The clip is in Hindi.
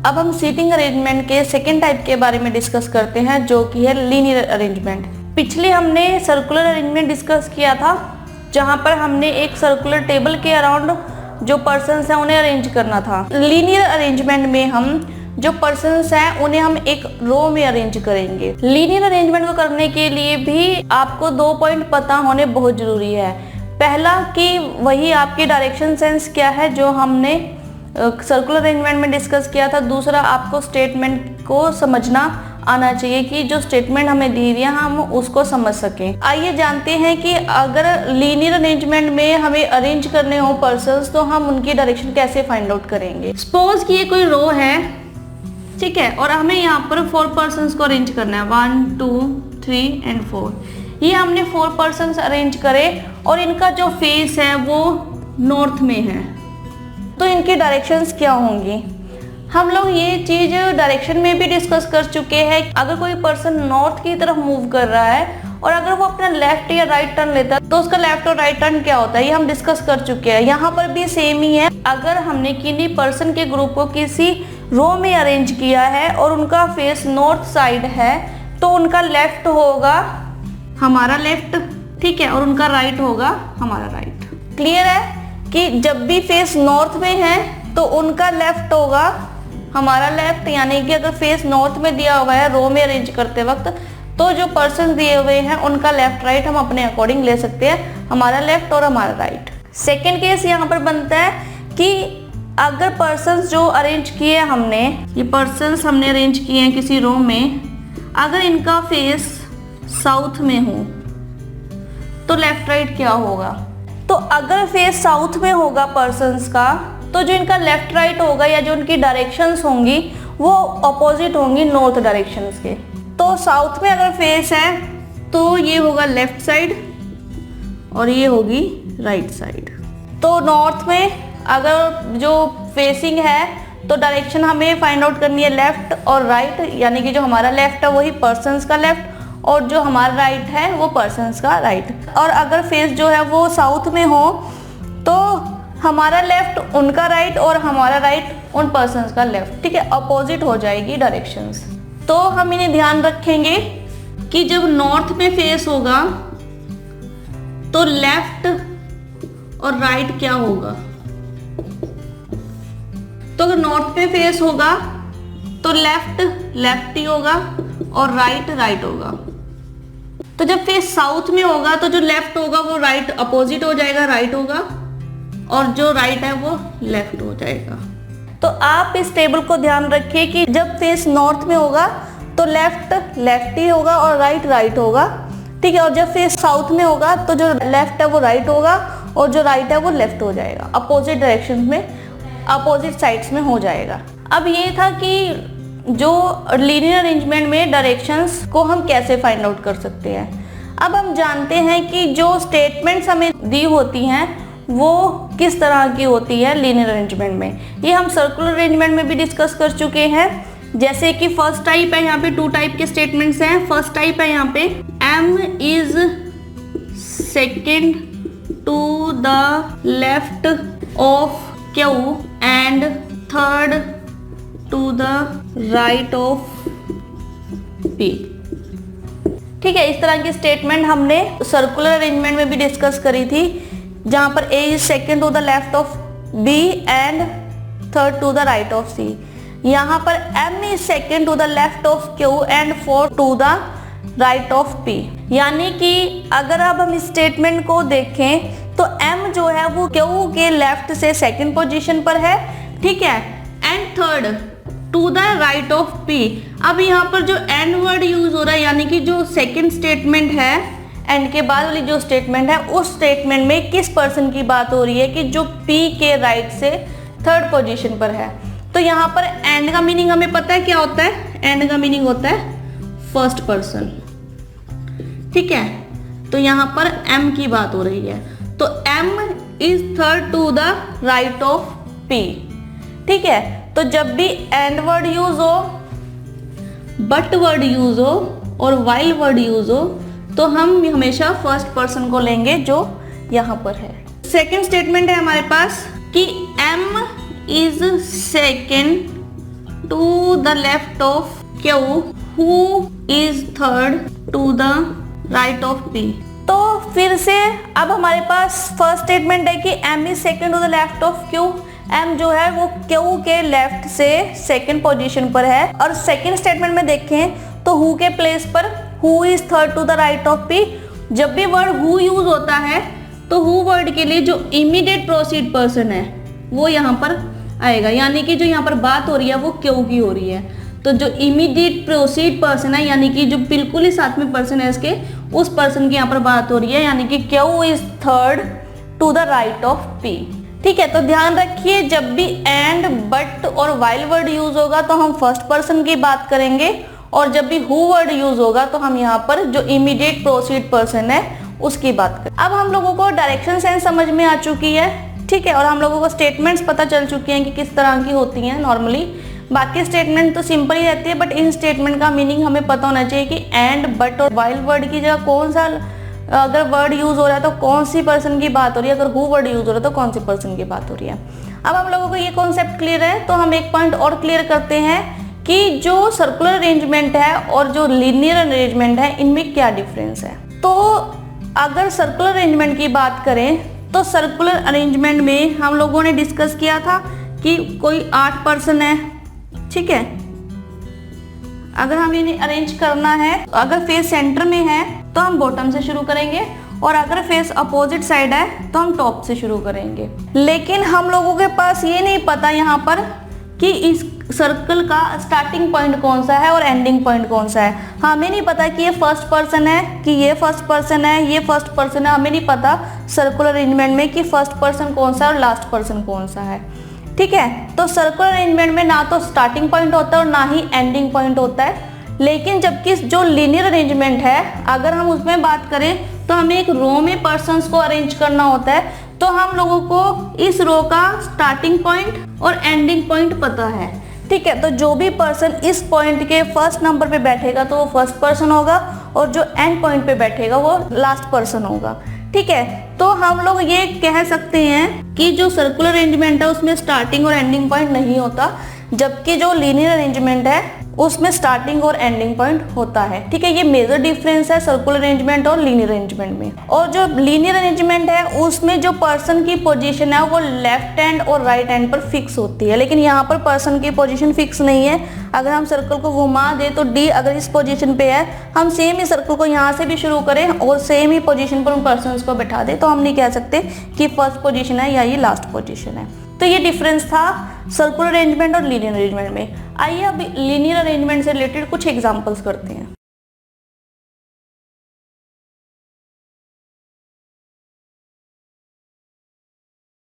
अब हम सीटिंग अरेंजमेंट के सेकेंड टाइप के बारे में डिस्कस करते हैं, जो कि है लीनियर अरेंजमेंट। पिछले हमने सर्कुलर अरेंजमेंट डिस्कस किया था, जहां पर हमने एक सर्कुलर टेबल के अराउंड जो पर्सन्स हैं उन्हें अरेंज करना था। लीनियर अरेंजमेंट में हम जो पर्सन्स हैं उन्हें हम एक रो में अरेंज करेंगे। लीनियर अरेंजमेंट को करने के लिए भी आपको 2 पॉइंट पता होने बहुत जरूरी है। पहला कि वही आपकी डायरेक्शन सेंस क्या है जो हमने सर्कुलर अरेंजमेंट में डिस्कस किया था। दूसरा, आपको स्टेटमेंट को समझना आना चाहिए कि जो स्टेटमेंट हमें दी हुई है हम उसको समझ सकें। आइए जानते हैं कि अगर लीनियर अरेंजमेंट में हमें अरेंज करने हो पर्सन्स तो हम उनकी डायरेक्शन कैसे फाइंड आउट करेंगे। सपोज कि ये कोई रो है, ठीक है, और हमें यहाँ पर 4 पर्सन्स को अरेंज करना है, 1 2 3 एंड 4। ये हमने 4 पर्सन्स अरेंज करे और इनका जो फेस है वो नॉर्थ में है, तो इनकी डायरेक्शंस क्या होंगी। हम लोग ये चीज़ डायरेक्शन में भी डिस्कस कर चुके हैं। अगर कोई पर्सन नॉर्थ की तरफ मूव कर रहा है और अगर वो अपना लेफ्ट या राइट टर्न लेता है तो उसका लेफ्ट और राइट टर्न क्या होता है, ये हम डिस्कस कर चुके हैं। यहाँ पर भी सेम ही है। अगर हमने किन्हीं पर्सन के ग्रुप को किसी रो में अरेंज किया है और उनका फेस नॉर्थ साइड है तो उनका लेफ्ट होगा हमारा लेफ्ट, ठीक है, और उनका राइट होगा हमारा राइट। क्लियर है कि जब भी फेस नॉर्थ में है तो उनका लेफ्ट होगा हमारा लेफ्ट, यानी कि अगर फेस नॉर्थ में दिया हुआ है रो में अरेंज करते वक्त तो जो पर्सन दिए हुए हैं उनका लेफ्ट राइट हम अपने अकॉर्डिंग ले सकते हैं, हमारा लेफ्ट और हमारा राइट। सेकेंड केस यहाँ पर बनता है कि अगर पर्सन्स जो अरेंज किए हमने, ये पर्सन्स हमने अरेंज किए हैं किसी रो में, अगर इनका फेस साउथ में हो तो लेफ्ट राइट क्या होगा। तो अगर फेस साउथ में होगा पर्सन्स का तो जो इनका लेफ्ट राइट होगा या जो उनकी डायरेक्शंस होंगी वो अपोजिट होंगी नॉर्थ डायरेक्शंस के। तो साउथ में अगर फेस है तो ये होगा लेफ्ट साइड और ये होगी राइट साइड। तो नॉर्थ में अगर जो फेसिंग है तो डायरेक्शन हमें फाइंड आउट करनी है लेफ्ट और राइट, यानी कि जो हमारा लेफ्ट है वही पर्सन्स का लेफ्ट और जो हमारा राइट है वो पर्सन्स का राइट। और अगर फेस जो है वो साउथ में हो तो हमारा लेफ्ट उनका राइट और हमारा राइट उन पर्सन्स का लेफ्ट, ठीक है, अपोजिट हो जाएगी डायरेक्शंस। तो हम इन्हें ध्यान रखेंगे कि जब नॉर्थ में फेस होगा तो लेफ्ट और राइट क्या होगा। तो अगर नॉर्थ में फेस होगा तो लेफ्ट लेफ्ट ही होगा और राइट राइट होगा। तो जब फेस साउथ में होगा तो जो लेफ्ट होगा वो राइट अपोजिट हो जाएगा, राइट होगा, और जो राइट है वो लेफ्ट हो जाएगा। तो आप इस टेबल को ध्यान रखिए कि जब फेस नॉर्थ में होगा तो लेफ्ट लेफ्ट ही होगा और राइट राइट होगा, ठीक है, और जब फेस साउथ में होगा तो जो लेफ्ट है वो राइट होगा और जो राइट है वो लेफ्ट हो जाएगा, अपोजिट डायरेक्शन में, अपोजिट साइड्स में हो जाएगा। अब ये था कि जो लीनियर अरेंजमेंट में डायरेक्शंस को हम कैसे फाइंड आउट कर सकते हैं। अब हम जानते हैं कि जो स्टेटमेंट्स हमें दी होती हैं वो किस तरह की होती है लीनियर अरेंजमेंट में। ये हम सर्कुलर अरेंजमेंट में भी डिस्कस कर चुके हैं। जैसे कि फर्स्ट टाइप है, यहाँ पे 2 टाइप के स्टेटमेंट्स हैं। फर्स्ट टाइप है यहाँ पे M is second to the left of Q and third to the right of P, ठीक है। इस तरह की स्टेटमेंट हमने सर्कुलर अरेंजमेंट में भी डिस्कस करी थी, जहां पर A is second to the left of B and third to the right of C। यहाँ पर M is second to the left of Q and fourth to the right of P। यानी कि अगर अब हम इस स्टेटमेंट को देखें तो M जो है वो Q के लेफ्ट से सेकेंड पोजीशन पर है, ठीक है, and third to the right of P। अब यहाँ पर जो एंड वर्ड यूज हो रहा है, यानी कि जो सेकेंड स्टेटमेंट है, एंड के बाद वाली जो स्टेटमेंट है उस स्टेटमेंट में किस पर्सन की बात हो रही है कि जो P के राइट से थर्ड पोजीशन पर है। तो यहाँ पर एंड का मीनिंग हमें पता है क्या होता है, एंड का मीनिंग होता है फर्स्ट पर्सन, ठीक है। तो यहाँ पर M की बात हो रही है, तो M is third to the right of P, ठीक है। तो जब भी एंड वर्ड यूज हो, बट वर्ड यूज हो और वाइल वर्ड यूज हो तो हम हमेशा फर्स्ट पर्सन को लेंगे जो यहाँ पर है। सेकेंड स्टेटमेंट है हमारे पास कि M is second to the left of Q, who is third to the right of P। तो फिर से अब हमारे पास फर्स्ट स्टेटमेंट है कि M is second to the left of Q। M जो है वो Q के लेफ्ट से सेकंड पोजीशन पर है। और सेकंड स्टेटमेंट में देखें तो who के प्लेस पर who is third to the right of P। जब भी वर्ड who यूज होता है तो who वर्ड के लिए जो इमीडिएट प्रोसीड पर्सन है वो यहाँ पर आएगा, यानी कि जो यहाँ पर बात हो रही है वो Q की हो रही है। तो जो इमीडिएट प्रोसीड पर्सन है, यानी कि जो बिल्कुल ही साथ में पर्सन है इसके, उस पर्सन की यहाँ पर बात हो रही है, यानी कि Q is third to the right of P। ठीक है, तो ध्यान रखिए जब भी एंड, बट और वाइल वर्ड यूज होगा तो हम फर्स्ट पर्सन की बात करेंगे, और जब भी हु वर्ड यूज होगा तो हम यहाँ पर जो इमीडिएट प्रोसीड पर्सन है उसकी बात करें। अब हम लोगों को डायरेक्शन सेंस समझ में आ चुकी है, ठीक है, और हम लोगों को स्टेटमेंट्स पता चल चुकी हैं कि किस तरह की होती हैं नॉर्मली। बाकी स्टेटमेंट तो सिंपल ही रहती है, बट इन स्टेटमेंट का मीनिंग हमें पता होना चाहिए कि एंड, बट और वाइल वर्ड की जगह कौन सा अगर वर्ड यूज हो रहा है तो कौन सी पर्सन की बात हो रही है, अगर हु वर्ड यूज हो रहा है तो कौन सी पर्सन की बात हो रही है। अब हम लोगों को ये कॉन्सेप्ट क्लियर है, तो हम एक पॉइंट और क्लियर करते हैं कि जो सर्कुलर अरेंजमेंट है और जो लीनियर अरेंजमेंट है इनमें क्या डिफरेंस है। तो अगर सर्कुलर अरेंजमेंट की बात करें तो सर्कुलर अरेंजमेंट में हम लोगों ने डिस्कस किया था कि कोई 8 पर्सन है, ठीक है। अगर हम इन्हें अरेंज करना है, अगर फेस सेंटर में है तो हम बॉटम से शुरू करेंगे, और अगर फेस अपोजिट साइड है तो हम टॉप से शुरू करेंगे। लेकिन हम लोगों के पास ये नहीं पता यहाँ पर कि इस सर्कल का स्टार्टिंग पॉइंट कौन सा है और एंडिंग पॉइंट कौन सा है। हमें नहीं पता कि ये फर्स्ट पर्सन है, कि ये फर्स्ट पर्सन है, ये फर्स्ट पर्सन है। हमें नहीं पता सर्कुलर अरेंजमेंट में कि फर्स्ट पर्सन कौन सा है और लास्ट पर्सन कौन सा है, ठीक है। तो सर्कुलर अरेंजमेंट में ना तो स्टार्टिंग पॉइंट होता है और ना ही एंडिंग पॉइंट होता है। लेकिन जबकि जो लीनियर अरेंजमेंट है, अगर हम उसमें बात करें तो हमें एक रो में पर्सन्स को अरेंज करना होता है, तो हम लोगों को इस रो का स्टार्टिंग पॉइंट और एंडिंग पॉइंट पता है, ठीक है। तो जो भी पर्सन इस पॉइंट के फर्स्ट नंबर पे बैठेगा तो वो फर्स्ट पर्सन होगा, और जो एंड पॉइंट पे बैठेगा वो लास्ट पर्सन होगा, ठीक है। तो हम लोग ये कह सकते हैं कि जो सर्कुलर अरेंजमेंट है उसमें स्टार्टिंग और एंडिंग पॉइंट नहीं होता, जबकि जो लीनियर अरेंजमेंट है उसमें स्टार्टिंग और एंडिंग पॉइंट होता है, ठीक है। ये मेजर डिफरेंस है सर्कुलर अरेंजमेंट और लीनियर अरेंजमेंट में। और जो लीनियर अरेंजमेंट है उसमें जो पर्सन की पोजीशन है वो लेफ्ट हैंड और राइट हैंड पर फिक्स होती है, लेकिन यहाँ पर पर्सन की पोजीशन फिक्स नहीं है। अगर हम सर्कल को घुमा दे तो डी अगर इस पोजीशन पे है, हम सेम ही सर्कल को यहाँ से भी शुरू करें और सेम ही पोजीशन पर उन पर्सन को बैठा दे, तो हम नहीं कह सकते कि फर्स्ट पोजीशन है या ये लास्ट पोजीशन है। तो ये डिफरेंस था सर्कुलर अरेंजमेंट और लीनियर अरेंजमेंट में। आइए अब लीनियर अरेंजमेंट से रिलेटेड कुछ एग्जांपल्स करते हैं।